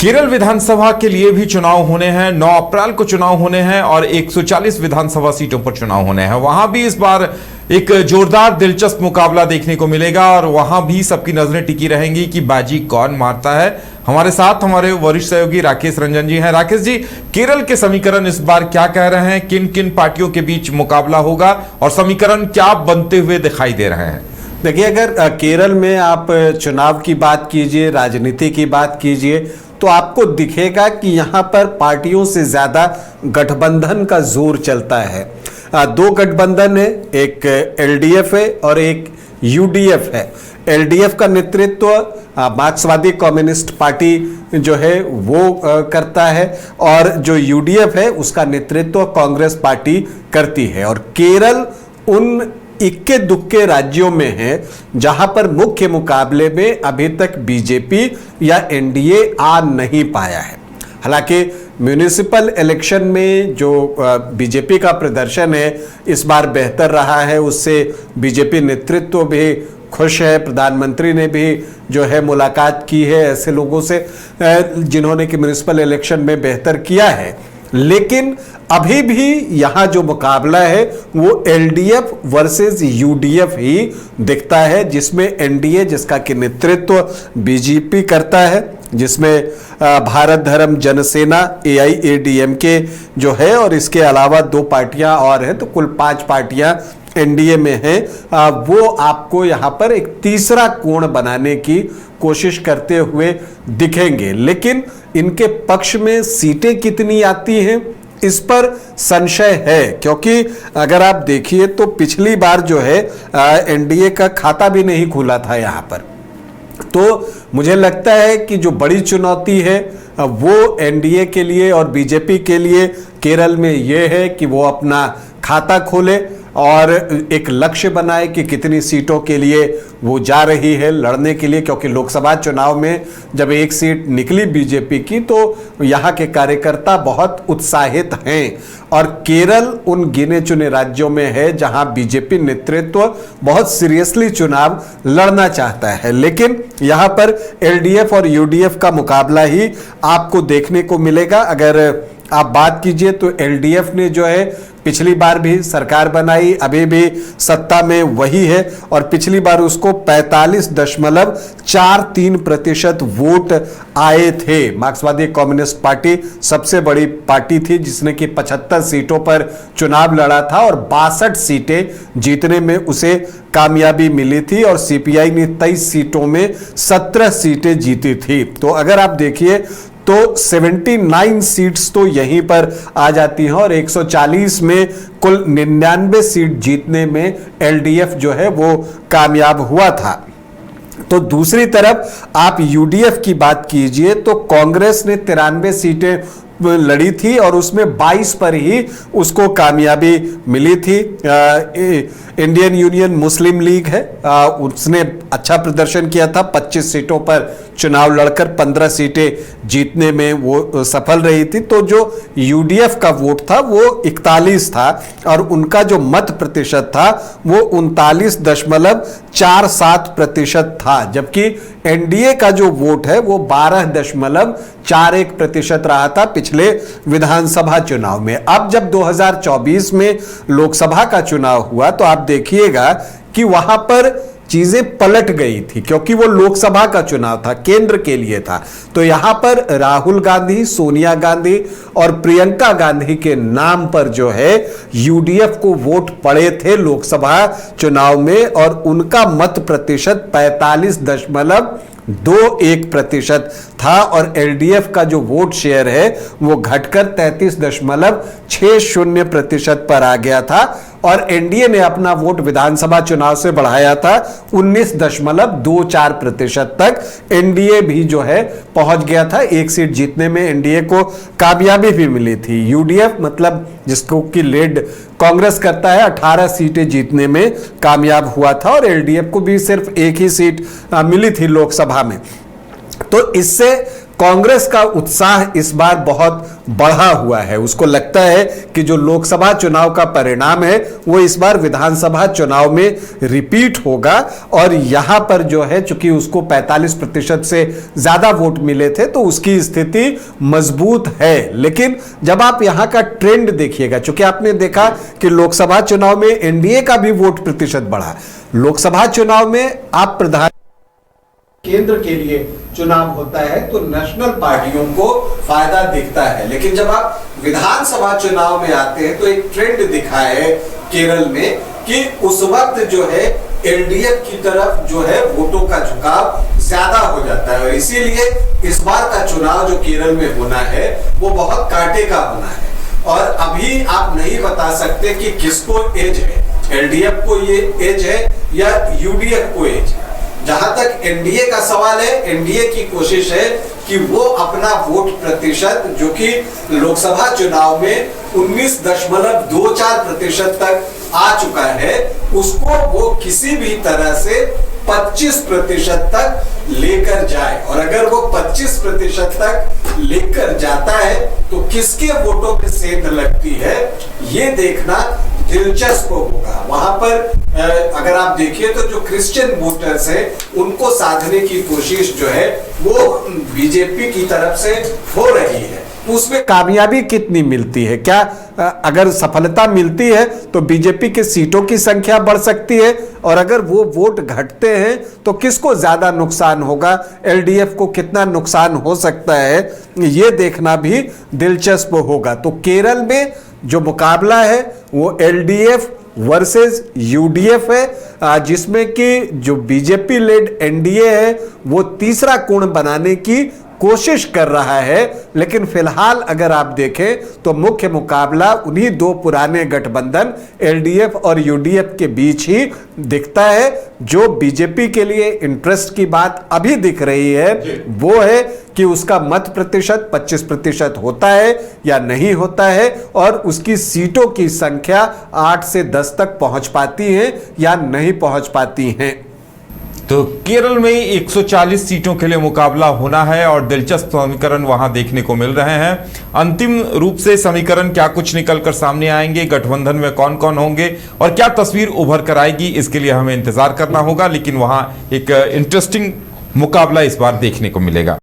केरल विधानसभा के लिए भी चुनाव होने हैं। 9 अप्रैल को चुनाव होने हैं और 140 विधानसभा सीटों पर चुनाव होने हैं। वहां भी इस बार एक जोरदार दिलचस्प मुकाबला देखने को मिलेगा और वहां भी सबकी नजरें टिकी रहेंगी कि बाजी कौन मारता है। हमारे साथ हमारे वरिष्ठ सहयोगी राकेश रंजन जी हैं। राकेश जी, केरल के समीकरण इस बार क्या कह रहे हैं? किन किन पार्टियों के बीच मुकाबला होगा और समीकरण क्या बनते हुए दिखाई दे रहे हैं? देखिए, अगर केरल में आप चुनाव की बात कीजिए, राजनीति की बात कीजिए, तो आपको दिखेगा कि यहाँ पर पार्टियों से ज्यादा गठबंधन का जोर चलता है। 2 गठबंधन है, एक एलडीएफ है और एक यूडीएफ है। एलडीएफ का नेतृत्व मार्क्सवादी कम्युनिस्ट पार्टी जो है वो करता है और जो यूडीएफ है उसका नेतृत्व कांग्रेस पार्टी करती है। और केरल उन इक्के दुक्के राज्यों में है जहां पर मुख्य मुकाबले में अभी तक बीजेपी या एनडीए आ नहीं पाया है। हालांकि म्यूनिसिपल इलेक्शन में जो बीजेपी का प्रदर्शन है इस बार बेहतर रहा है, उससे बीजेपी नेतृत्व भी खुश है। प्रधानमंत्री ने भी जो है मुलाकात की है ऐसे लोगों से जिन्होंने कि म्यूनिसिपल इलेक्शन में बेहतर किया है। लेकिन अभी भी यहां जो मुकाबला है वो एलडीएफ वर्सेस यूडीएफ ही दिखता है, जिसमें एनडीए जिसका कि नेतृत्व बीजेपी करता है, जिसमें भारत धर्म जनसेना एआईएडीएमके जो है और इसके अलावा 2 पार्टियां और हैं, तो कुल 5 पार्टियां एनडीए में हैं। वो आपको यहां पर एक तीसरा कोण बनाने की कोशिश करते हुए दिखेंगे। लेकिन इनके पक्ष में सीटें कितनी आती हैं इस पर संशय है, क्योंकि अगर आप देखिए तो पिछली बार जो है एनडीए का खाता भी नहीं खुला था यहां पर। तो मुझे लगता है कि जो बड़ी चुनौती है वो एनडीए के लिए और बीजेपी के लिए केरल में ये है कि वो अपना खाता खोले और एक लक्ष्य बनाए कि कितनी सीटों के लिए वो जा रही है लड़ने के लिए। क्योंकि लोकसभा चुनाव में जब एक सीट निकली बीजेपी की तो यहाँ के कार्यकर्ता बहुत उत्साहित हैं और केरल उन गिने चुने राज्यों में है जहां बीजेपी नेतृत्व बहुत सीरियसली चुनाव लड़ना चाहता है। लेकिन यहाँ पर एलडीएफ और यूडीएफ का मुकाबला ही आपको देखने को मिलेगा। अगर आप बात कीजिए तो एलडीएफ ने जो है पिछली बार भी सरकार बनाई, अभी भी सत्ता में वही है और पिछली बार उसको 45.43% वोट आए थे। मार्क्सवादी कम्युनिस्ट पार्टी सबसे बड़ी पार्टी थी जिसने कि 75 सीटों पर चुनाव लड़ा था और 62 सीटें जीतने में उसे कामयाबी मिली थी और सीपीआई ने 23 सीटों में 17 सीटें जीती थी। तो अगर आप देखिए तो 79 सीट्स तो यहीं पर आ जाती हैं और 140 में कुल 99 सीट जीतने में एलडीएफ जो है वो कामयाब हुआ था। तो दूसरी तरफ आप यूडीएफ की बात कीजिए तो कांग्रेस ने 93 सीटें लड़ी थी और उसमें 22 पर ही उसको कामयाबी मिली थी। इंडियन यूनियन मुस्लिम लीग है, उसने अच्छा प्रदर्शन किया था, 25 सीटों पर चुनाव लड़कर 15 सीटें जीतने में वो सफल रही थी। तो जो यूडीएफ का वोट था वो 41 था और उनका जो मत प्रतिशत था वो 39.47% था, जबकि एनडीए का जो वोट है वो 12.41% रहा था पिछले विधानसभा चुनाव में। अब जब 2024 में लोकसभा का चुनाव हुआ तो आप देखिएगा कि वहां पर चीजें पलट गई थी, क्योंकि वो लोकसभा का चुनाव था, केंद्र के लिए था। तो यहां पर राहुल गांधी, सोनिया गांधी और प्रियंका गांधी के नाम पर जो है यूडीएफ को वोट पड़े थे लोकसभा चुनाव में और उनका मत प्रतिशत 45.21% था और एलडीएफ का जो वोट शेयर है वो घटकर 33.60% पर आ गया था और एनडीए ने अपना वोट विधानसभा चुनाव से बढ़ाया था 19.24% तक। एनडीए भी जो है पहुंच गया था, एक सीट जीतने में एनडीए को कामयाबी भी मिली थी। यूडीएफ मतलब जिसको कि लीड कांग्रेस करता है 18 सीटें जीतने में कामयाब हुआ था और एलडीएफ को भी सिर्फ एक ही सीट मिली थी लोकसभा में। तो इससे कांग्रेस का उत्साह इस बार बहुत बढ़ा हुआ है। उसको लगता है कि जो लोकसभा चुनाव का परिणाम है वो इस बार विधानसभा चुनाव में रिपीट होगा, और यहां पर जो है चूंकि उसको 45% से ज्यादा वोट मिले थे तो उसकी स्थिति मजबूत है। लेकिन जब आप यहां का ट्रेंड देखिएगा, चूंकि आपने देखा कि लोकसभा चुनाव में एनडीए का भी वोट प्रतिशत बढ़ा, लोकसभा चुनाव में आप प्रधान केंद्र के लिए चुनाव होता है तो नेशनल पार्टियों को फायदा दिखता है, लेकिन जब आप विधानसभा चुनाव में आते हैं तो एक ट्रेंड दिखा है केरल में कि उस वक्त जो है एलडीएफ की तरफ जो है वोटों का झुकाव ज्यादा हो जाता है, और इसीलिए इस बार का चुनाव जो केरल में होना है वो बहुत कांटे का होना है। और अभी आप नहीं बता सकते कि किसको एज है, एलडीएफ को ये एज है या यूडीएफ को एज है। जहां तक एनडीए का सवाल है, एनडीए की कोशिश है कि वो अपना वोट प्रतिशत जो कि लोकसभा चुनाव में 19.24% तक आ चुका है, उसको वो किसी भी तरह से 25% तक लेकर जाए। और अगर वो 25% तक लेकर जाता है तो किसके वोटों में सेंध लगती है ये देखना दिलचस्प होगा। वहां पर अगर आप देखिए तो जो क्रिश्चियन वोटर्स हैं उनको साधने की कोशिश जो है वो बीजेपी की तरफ से हो रही है। तो उसमें कामयाबी कितनी मिलती है? क्या अगर सफलता मिलती है तो बीजेपी की सीटों की संख्या बढ़ सकती है, और अगर वो वोट घटते हैं तो किसको ज्यादा नुकसान होगा, एलडीएफ को कितना नुकसान हो सकता है, ये देखना भी दिलचस्प होगा। तो केरल में जो मुकाबला है वो एलडीएफ वर्सेस यूडीएफ है, जिसमें कि जो बीजेपी लेड एनडीए है वो तीसरा कोण बनाने की कोशिश कर रहा है। लेकिन फिलहाल अगर आप देखें तो मुख्य मुकाबला उन्हीं दो पुराने गठबंधन एलडीएफ और यूडीएफ के बीच ही दिखता है। जो बीजेपी के लिए इंटरेस्ट की बात अभी दिख रही है वो है कि उसका मत प्रतिशत 25% होता है या नहीं होता है, और उसकी सीटों की संख्या 8 से 10 तक पहुंच पाती है या नहीं पहुंच पाती हैं। तो केरल में 140 सीटों के लिए मुकाबला होना है और दिलचस्प समीकरण वहां देखने को मिल रहे हैं। अंतिम रूप से समीकरण क्या कुछ निकलकर सामने आएंगे, गठबंधन में कौन कौन होंगे और क्या तस्वीर उभर कर आएगी, इसके लिए हमें इंतजार करना होगा। लेकिन वहां एक इंटरेस्टिंग मुकाबला इस बार देखने को मिलेगा।